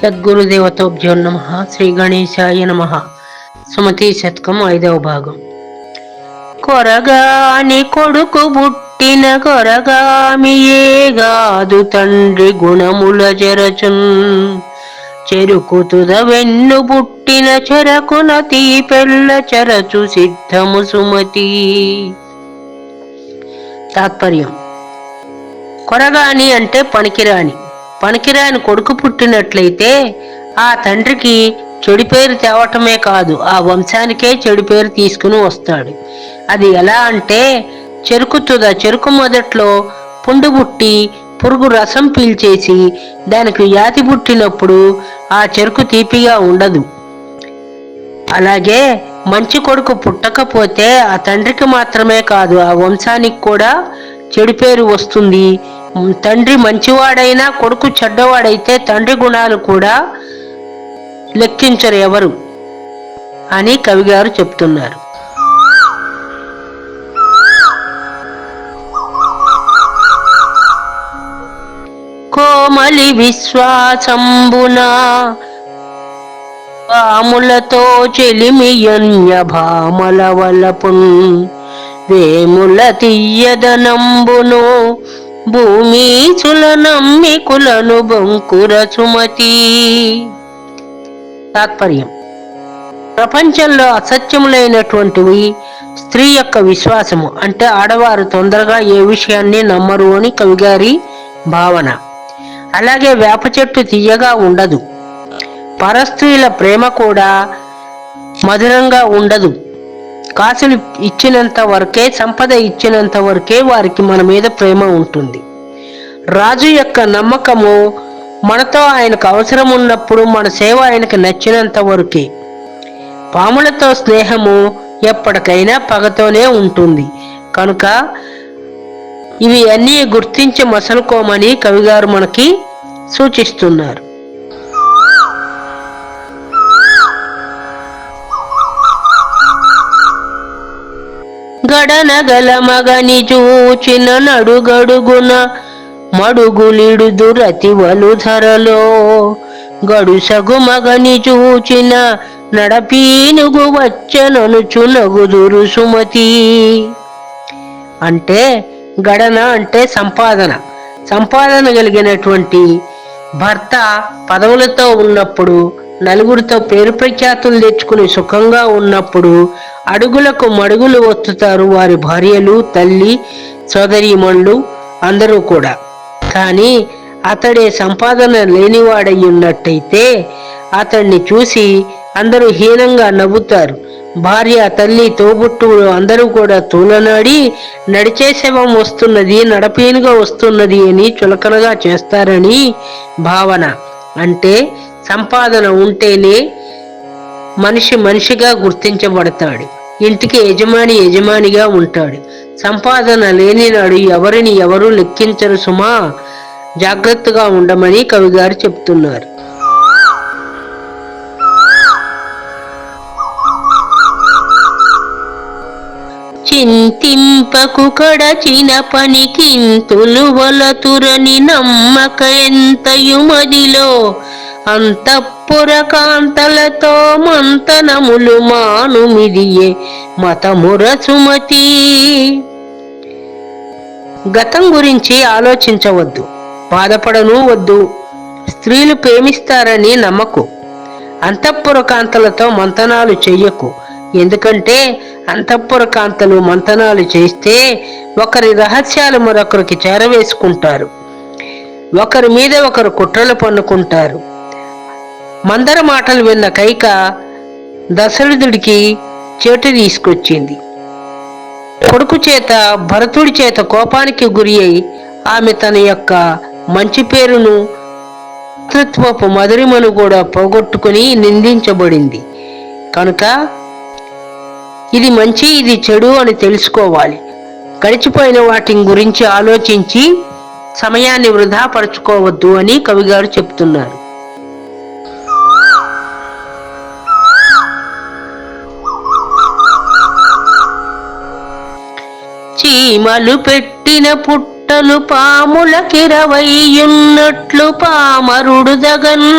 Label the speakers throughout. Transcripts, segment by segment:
Speaker 1: సద్గురుదేవతోభ్యో నమః. శ్రీ గణేశాయ నమః. సుమతి శతకం 5వ భాగం. కొరగాని కొడుకు బుట్టిన కొరగామియేగాదు తండ్రి గుణముల జరచున్, చెరుకుతుద వెన్ను బుట్టిన చెరకున తీపెల్ల చరచు సిద్ధము సుమతి. తాత్పర్యం: కొరగాని అంటే పనికిరాని కొడుకు పుట్టినట్లయితే ఆ తండ్రికి చెడు పేరు తేవటమే కాదు, ఆ వంశానికే చెడు పేరు తీసుకుని వస్తాడు. అది ఎలా అంటే, చెరుకు మొదట్లో పుండు పుట్టి పురుగు రసం పీల్చేసి దానికి వ్యాధి పుట్టినప్పుడు ఆ చెరుకు తీపిగా ఉండదు. అలాగే మంచి కొడుకు పుట్టకపోతే ఆ తండ్రికి మాత్రమే కాదు, ఆ వంశానికి కూడా చెడు పేరు వస్తుంది. తండ్రి మంచివాడైనా కొడుకు చెడ్డవాడైతే తండ్రి గుణాలు కూడా లెక్కించరు ఎవరు అని కవిగారు చెప్తున్నారు. కోమలి విశ్వాసంబున భాములతో చెలిమియన్య భామల వలపున్, వేముల తీయదనంబును భూమీచుల నమ్మికులను బొంకుర సుమతి. తాత్పర్యం: ప్రపంచంలో అసత్యములైనటువంటివి స్త్రీ యొక్క విశ్వాసము. అంటే ఆడవారు తొందరగా ఏ విషయాన్ని నమ్మరు అని కవిగారి భావన. అలాగే వేప చెట్టు తీయగా ఉండదు. పరస్త్రీల ప్రేమ కూడా మధురంగా ఉండదు. కాసులు ఇచ్చినంత వరకే, సంపద ఇచ్చినంత వరకే వారికి మన మీద ప్రేమ ఉంటుంది. రాజు యొక్క నమ్మకము మనతో ఆయనకు అవసరం ఉన్నప్పుడు మన సేవ ఆయనకు నచ్చినంత వరకే. పాములతో స్నేహము ఎప్పటికైనా పగతోనే ఉంటుంది. కనుక ఇవి అన్నీ గుర్తించి మసలుకోమని కవిగారు మనకి సూచిస్తున్నారు. గడనగల మగని చూచిన నడుగడుగున మడుగులిడు రతివలు ధరలో, గడుసగు మగని చూచిన నడపీనుగు వచ్చననుచు నగుదురు సుమతి. అంటే గడన అంటే సంపాదన కలిగినటువంటి భర్త పదవులతో ఉన్నప్పుడు, నలుగురితో పేరు ప్రఖ్యాతులు తెచ్చుకుని సుఖంగా ఉన్నప్పుడు అడుగులకు మడుగులు ఒత్తుతారు వారి భార్యలు, తల్లి, సోదరీమణులు అందరూ కూడా. కానీ అతడే సంపాదన లేనివాడై ఉన్నట్టయితే అతన్ని చూసి అందరూ హీనంగా నవ్వుతారు. భార్య, తల్లి, తోబుట్టువులు అందరూ కూడా తూలనాడి నడిచే శవం వస్తున్నది, నడపీనుగా వస్తున్నది అని చులకనగా చేస్తారని భావన. అంటే సంపాదన ఉంటేనే మనిషి మనిషిగా గుర్తించబడతాడు. ఇంటికి యజమానిగా ఉంటాడు. సంపాదన లేని నాడు ఎవరిని ఎవరు లెక్కించరు సుమా, జాగ్రత్తగా ఉండమని కవిగారు చెప్తున్నారు. చింతింపకు కడచిన పనికింతులు వలతురని నమ్మక ఎంతయు మదిలో, అంతఃపుర కాంతలతో మంతనములు మానుమిదియే మతముర సుమతి. గతం గురించి ఆలోచించవద్దు, బాధపడను వద్దు. స్త్రీలు ప్రేమిస్తారని నమ్మకు. అంతఃపుర కాంతలతో మంతనాలు చెయ్యకు. ఎందుకంటే అంతఃపుర కాంతలు మంతనాలు చేస్తే ఒకరి రహస్యాలు మరొకరికి చేరవేసుకుంటారు, ఒకరి మీద ఒకరు కుట్రలు పన్నుకుంటారు. మందర మాటలు విన్న కైక దశరథుడికి చేటు తీసుకొచ్చింది. కొడుకు చేత, భరతుడి చేత కోపానికి గురి అయి ఆమె తన యొక్క మంచి పేరును, మాతృత్వపు మధురిమను కూడా పోగొట్టుకుని నిందించబడింది. కనుక ఇది మంచి, ఇది చెడు అని తెలుసుకోవాలి. గడిచిపోయిన వాటి గురించి ఆలోచించి సమయాన్ని వృధా పరుచుకోవద్దు అని కవిగారు చెప్తున్నారు. చీమలు పెట్టిన పుట్టలు పాముల కిరవయ్యున్నట్లు పామరుడు దగన్,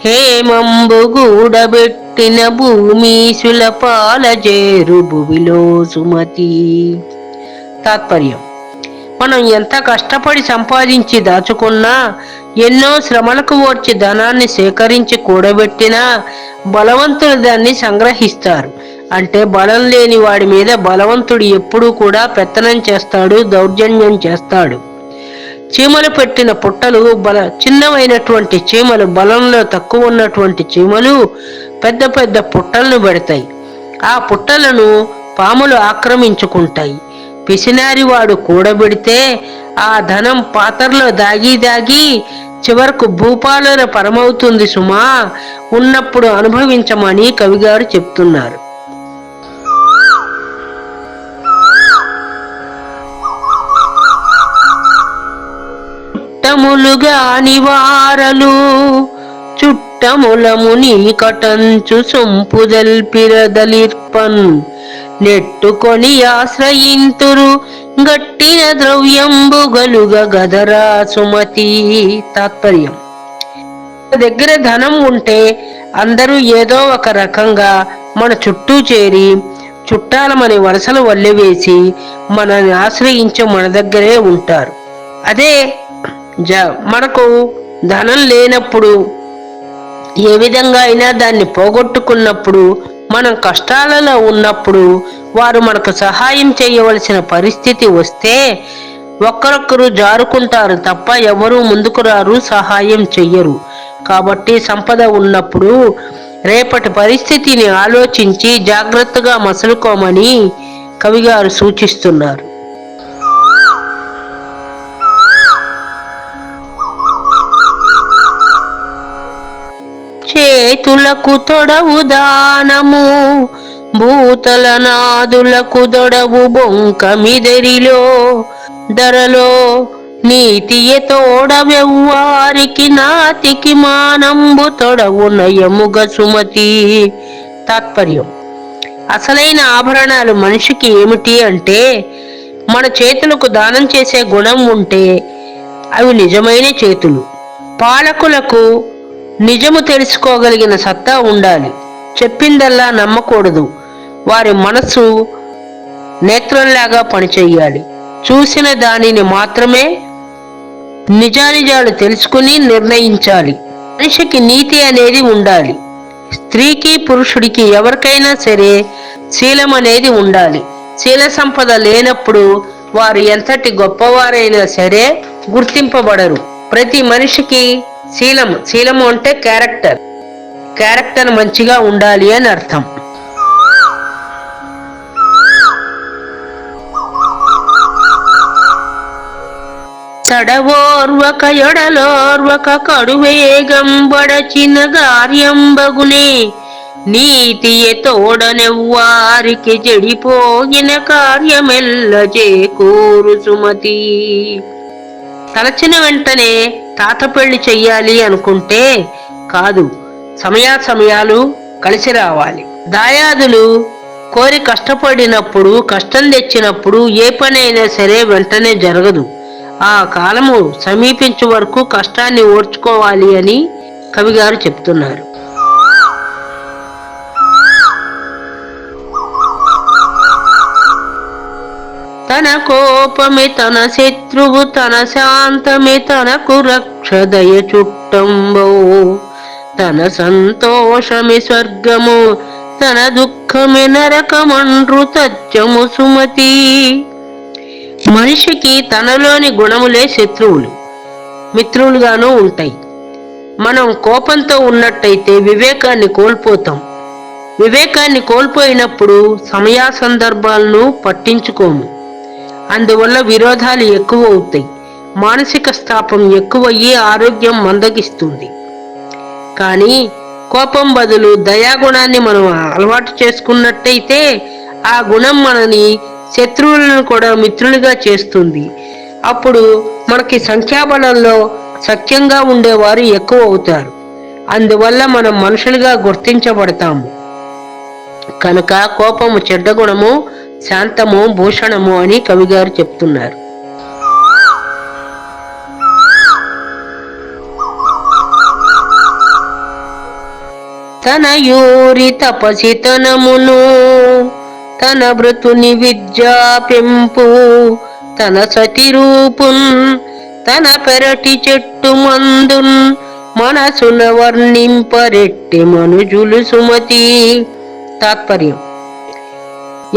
Speaker 1: హేమంబు గూడబెట్టిన భూమీశుల పాలజేరు భువిలో సుమతి. తాత్పర్యం: మనం ఎంత కష్టపడి సంపాదించి దాచుకున్నా, ఎన్నో శ్రమలకు ఓర్చి ధనాన్ని సేకరించి కూడబెట్టినా బలవంతులు దాన్ని సంగ్రహిస్తారు. అంటే బలం లేని వాడి మీద బలవంతుడు ఎప్పుడూ కూడా పెత్తనం చేస్తాడు, దౌర్జన్యం చేస్తాడు. చీమలు పెట్టిన పుట్టలు చిన్నవైనటువంటి చీమలు, బలంలో తక్కువ ఉన్నటువంటి చీమలు పెద్ద పెద్ద పుట్టలను పెడతాయి. ఆ పుట్టలను పాములు ఆక్రమించుకుంటాయి. పిసినారివాడు కూడబెడితే ఆ ధనం పాత్రలో దాగి దాగి చివరకు భూపాలుర పరమవుతుంది సుమా. ఉన్నప్పుడు అనుభవించమని కవిగారు చెప్తున్నారు. చుట్టములుగాని వారలు చుట్టములముని కటంచు సొంపుదల్పిరదలిర్పన్ నెట్టుకొని ఆశ్రయింతురు గట్టిన ద్రవ్యంబు గలుగ గదరా సుమతి. తాత్పర్యం: దగ్గర ధనం ఉంటే అందరూ ఏదో ఒక రకంగా మన చుట్టూ చేరి చుట్టాలమని వరసలు వల్లెవేసి మనల్ని ఆశ్రయించి మన దగ్గరే ఉంటారు. అదే మనకు ధనం లేనప్పుడు, ఏ విధంగా అయినా దాన్ని పోగొట్టుకున్నప్పుడు, మనం కష్టాలలో ఉన్నప్పుడు వారు మనకు సహాయం చేయవలసిన పరిస్థితి వస్తే ఒక్కరొక్కరు జారుకుంటారు తప్ప ఎవరూ ముందుకు రారు, సహాయం చెయ్యరు. కాబట్టి సంపద ఉన్నప్పుడు రేపటి పరిస్థితిని ఆలోచించి జాగ్రత్తగా మసులుకోమని కవిగారు సూచిస్తున్నారు. చేతులకు తొడవు దానము భూతల నాదులకు దొడవు బొంకమిదెరిలో ధరలో నీతియ తోడవెవ్వారికి నాతికి మానంబు తొడవు నయముగ సుమతి. తాత్పర్యం: అసలైన ఆభరణాలు మనిషికి ఏమిటి అంటే, మన చేతులకు దానం చేసే గుణం ఉంటే అవి నిజమైన చేతులు. పాలకులకు నిజము తెలుసుకోగలిగిన సత్తా ఉండాలి. చెప్పిందల్లా నమ్మకూడదు. వారి మనసు నేత్రంలాగా పనిచేయాలి. చూసిన దానిని మాత్రమే నిజానిజాలు తెలుసుకుని నిర్ణయించాలి. మనిషికి నీతి అనేది ఉండాలి. స్త్రీకి పురుషుడికి ఎవరికైనా సరే శీలం అనేది ఉండాలి. శీల సంపద లేనప్పుడు వారు ఎంతటి గొప్పవారైనా సరే గుర్తింపబడరు. ప్రతి మనిషికి శీలము అంటే క్యారెక్టర్ మంచిగా ఉండాలి అని అర్థం. తడవోర్వక ఎడలోర్వక కడువేగంబడచిన గార్యంబగునే నీతియ తోడనెవ్వారికి చెడిపోయిన కార్యమెల్ల చేకూరు సుమతి. తలచిన వెంటనే తాత పెళ్లి చెయ్యాలి అనుకుంటే కాదు, సమయాలు కలిసి రావాలి. దాయాదులు కోరి కష్టపడినప్పుడు, కష్టం తెచ్చినప్పుడు ఏ పనైనా సరే వెంటనే జరగదు. ఆ కాలము సమీపించే వరకు కష్టాన్ని ఓర్చుకోవాలి అని కవిగారు చెప్తున్నారు. తన కోపమే తన శత్రువు, తన శాంతమే తనకు రక్షదయ చుట్టంబో, తన సంతోషమే స్వర్గము, తన దుఃఖమే నరకమండ్రు తత్యము సుమతి. మనిషికి తనలోని గుణములే శత్రువులు, మిత్రులుగాను ఉంటాయి. మనం కోపంతో ఉన్నట్టయితే వివేకాన్ని కోల్పోతాం. వివేకాన్ని కోల్పోయినప్పుడు సమయ సందర్భాలను పట్టించుకోము. అందువల్ల విరోధాలు ఎక్కువ అవుతాయి. మానసిక స్థాపం ఎక్కువయ్యి ఆరోగ్యం మందగిస్తుంది. కానీ కోపం బదులు దయాగుణాన్ని మనం అలవాటు చేసుకున్నట్టయితే ఆ గుణం మనని శత్రువులను కూడా మిత్రులుగా చేస్తుంది. అప్పుడు మనకి సంఖ్యాబలంలో సఖ్యంగా ఉండేవారు ఎక్కువ అవుతారు. అందువల్ల మనం మనుషులుగా గుర్తించబడతాము. కనుక కోపము చెడ్డ గుణము, శాంతము భూషణము అని కవిగారు చెప్తున్నారు. తన యూరి తపసితనమును తన భృతుని విద్యా పెంపు తన సతి రూపున్ తన పెరటి చెట్టు మందున్ మనసున వర్ణింపరెట్టి మనుజులు సుమతి. తాత్పర్యం: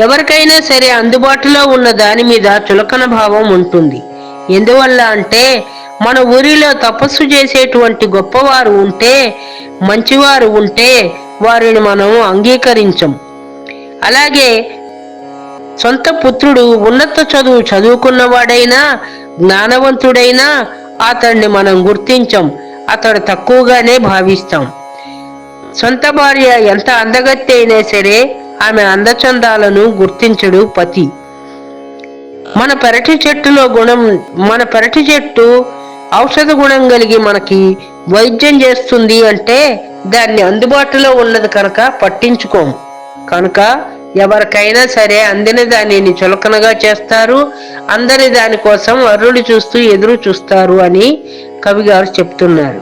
Speaker 1: ఎవరికైనా సరే అందుబాటులో ఉన్న దాని మీద చులకన భావం ఉంటుంది. ఎందువల్ల అంటే మన ఊరిలో తపస్సు చేసేటువంటి గొప్పవారు ఉంటే, మంచివారు ఉంటే వారిని మనం అంగీకరించం. అలాగే సొంత పుత్రుడు ఉన్నత చదువు చదువుకున్నవాడైనా, జ్ఞానవంతుడైనా అతన్ని మనం గుర్తించం, అతడు తక్కువగానే భావిస్తాం. సొంత భార్య ఎంత అందగత్తె అయినా సరే ఆమె అందచందాలను గుర్తించడు పతి. మన పెరటి చెట్టు ఔషధ గుణం కలిగి మనకి వైద్యం చేస్తుంది అంటే దాన్ని అందుబాటులో ఉన్నది కనుక పట్టించుకోము. కనుక ఎవరికైనా సరే అందిన దానిని చులకనగా చేస్తారు, అందరి దానికోసం అర్రులు చూస్తూ ఎదురు చూస్తారు అని కవిగారు చెప్తున్నారు.